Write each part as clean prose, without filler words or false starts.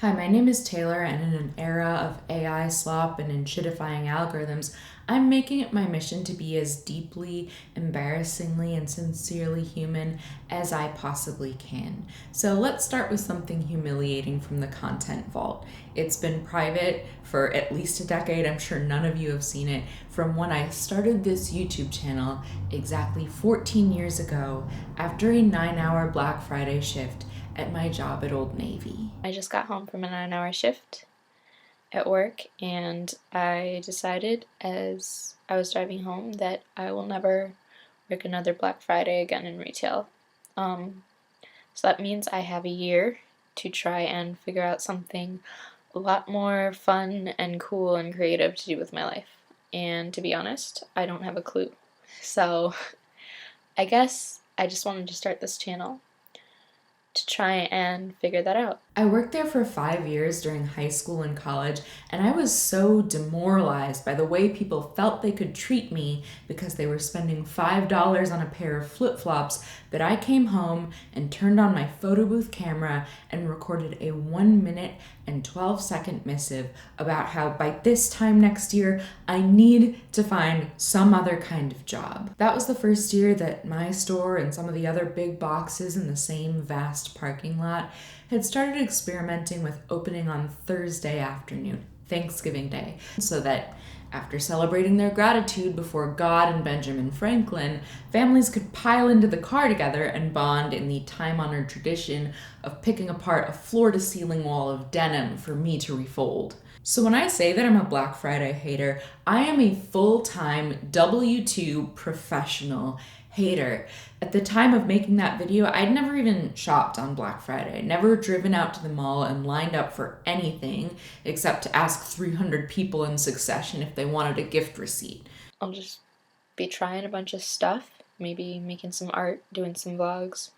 Hi, my name is Taylor, and in an era of AI slop and inshittifying algorithms, I'm making it my mission to be as deeply, embarrassingly, and sincerely human as I possibly can. So let's start with something humiliating from the content vault. It's been private for at least a decade. I'm sure none of you have seen it. From when I started this YouTube channel exactly 14 years ago after a 9-hour Black Friday shift at my job at Old Navy. I just got home from a 9-hour shift at work, and I decided as I was driving home that I will never work another Black Friday again in retail. So that means I have a year to try and figure out something a lot more fun and cool and creative to do with my life. And to be honest, I don't have a clue. So I guess I just wanted to start this channel to try and figure that out. I worked there for 5 years during high school and college, and I was so demoralized by the way people felt they could treat me because they were spending $5 on a pair of flip-flops that I came home and turned on my photo booth camera and recorded a 1-minute and 12-second missive about how by this time next year I need to find some other kind of job. That was the first year that my store and some of the other big boxes in the same vast parking lot had started experimenting with opening on Thursday afternoon, Thanksgiving Day, so that after celebrating their gratitude before God and Benjamin Franklin, families could pile into the car together and bond in the time-honored tradition of picking apart a floor-to-ceiling wall of denim for me to refold. So when I say that I'm a Black Friday hater, I am a full-time W-2 professional hater. At the time of making that video, I'd never even shopped on Black Friday, never driven out to the mall and lined up for anything except to ask 300 people in succession if they wanted a gift receipt. I'll just be trying a bunch of stuff, maybe making some art, doing some vlogs,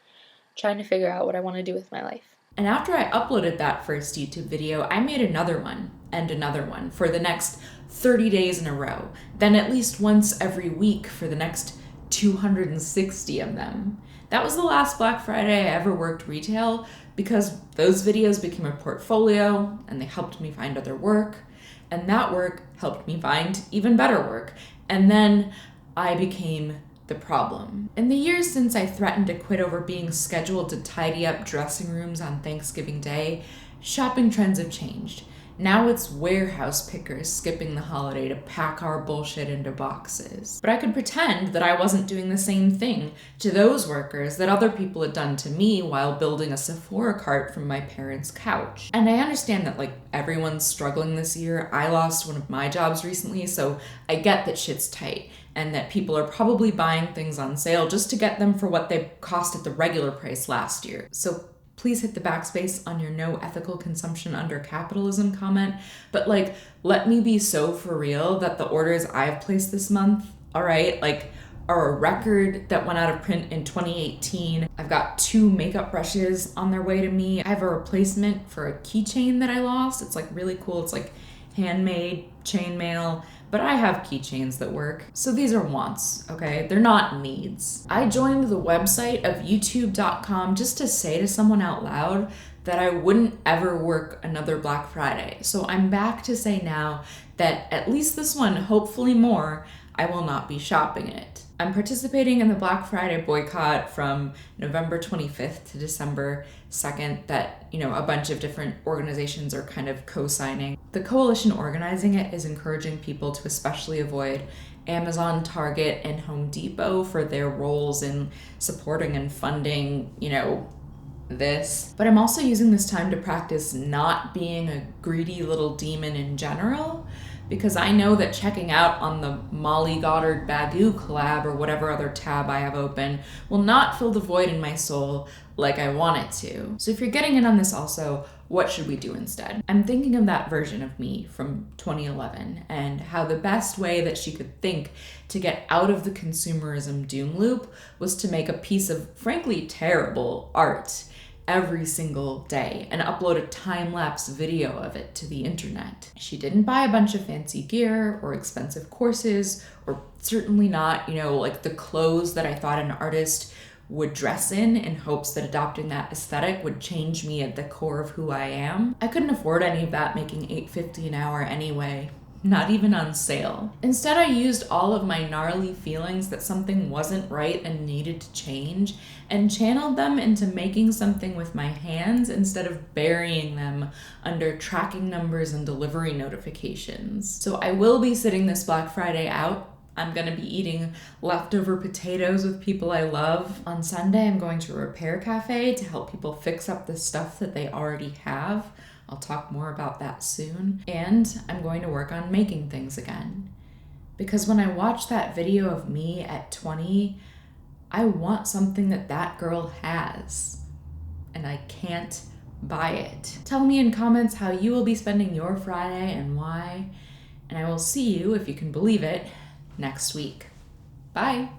trying to figure out what I want to do with my life. And after I uploaded that first YouTube video, I made another one and another one for the next 30 days in a row, then at least once every week for the next 260 of them. That was the last Black Friday I ever worked retail because those videos became a portfolio and they helped me find other work, and that work helped me find even better work. And then I became the problem. In the years since I threatened to quit over being scheduled to tidy up dressing rooms on Thanksgiving Day, shopping trends have changed. Now it's warehouse pickers skipping the holiday to pack our bullshit into boxes. But I could pretend that I wasn't doing the same thing to those workers that other people had done to me while building a Sephora cart from my parents' couch. And I understand that everyone's struggling this year. I lost one of my jobs recently, so I get that shit's tight and that people are probably buying things on sale just to get them for what they cost at the regular price last year. So please hit the backspace on your no ethical consumption under capitalism comment, but let me be so for real that the orders I've placed this month, all right, are a record that went out of print in 2018. I've got 2 makeup brushes on their way to me. I have a replacement for a keychain that I lost. It's really cool. It's handmade chainmail, but I have keychains that work. So these are wants, okay? They're not needs. I joined the website of youtube.com just to say to someone out loud that I wouldn't ever work another Black Friday. So I'm back to say now that at least this one, hopefully more, I will not be shopping it. I'm participating in the Black Friday boycott from November 25th to December 2nd that, a bunch of different organizations are kind of co-signing. The coalition organizing it is encouraging people to especially avoid Amazon, Target, and Home Depot for their roles in supporting and funding, this. But I'm also using this time to practice not being a greedy little demon in general, because I know that checking out on the Molly Goddard Bagoo collab or whatever other tab I have open will not fill the void in my soul like I want it to. So if you're getting in on this also, what should we do instead? I'm thinking of that version of me from 2011 and how the best way that she could think to get out of the consumerism doom loop was to make a piece of frankly terrible art every single day and upload a time-lapse video of it to the internet. She didn't buy a bunch of fancy gear or expensive courses, or certainly not, the clothes that I thought an artist would dress in hopes that adopting that aesthetic would change me at the core of who I am. I couldn't afford any of that making $8.50 an hour anyway. Not even on sale. Instead, I used all of my gnarly feelings that something wasn't right and needed to change and channeled them into making something with my hands instead of burying them under tracking numbers and delivery notifications. So I will be sitting this Black Friday out. I'm gonna be eating leftover potatoes with people I love. On Sunday, I'm going to a repair cafe to help people fix up the stuff that they already have. I'll talk more about that soon. And I'm going to work on making things again. Because when I watch that video of me at 20, I want something that that girl has. And I can't buy it. Tell me in comments how you will be spending your Friday and why. And I will see you, if you can believe it, next week. Bye.